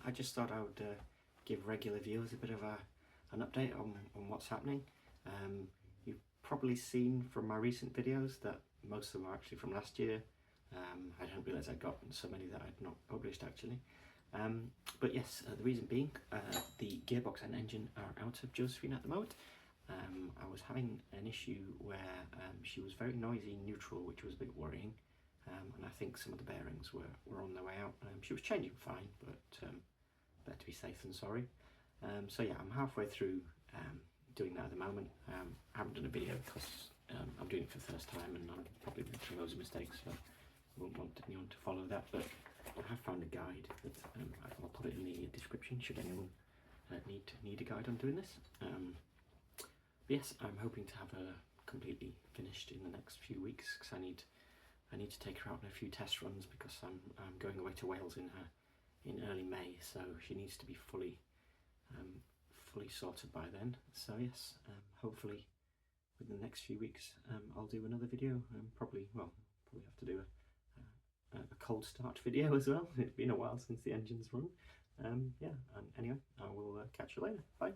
I just thought I would give regular viewers a bit of an update on what's happening. You've probably seen from my recent videos that most of them are actually from last year. I didn't realise I'd gotten so many that I'd not published actually. But yes, the reason being, the gearbox and engine are out of Josephine at the moment. I was having an issue where she was very noisy in neutral, which was a bit worrying. And I think some of the bearings were on their way out. She was changing fine, but better to be safe than sorry. So yeah, I'm halfway through doing that at the moment. I haven't done a video because I'm doing it for the first time and I'm probably making loads of mistakes, so I won't want anyone to follow that. But I have found a guide that I'll put it in the description should anyone need a guide on doing this. Yes, I'm hoping to have her completely finished in the next few weeks because I need to take her out on a few test runs because I'm going away to Wales in early May, so she needs to be fully sorted by then. So yes, hopefully within the next few weeks I'll do another video. Probably have to do a cold start video as well. It's been a while since the engine's run. Yeah, and anyway, I will catch you later. Bye.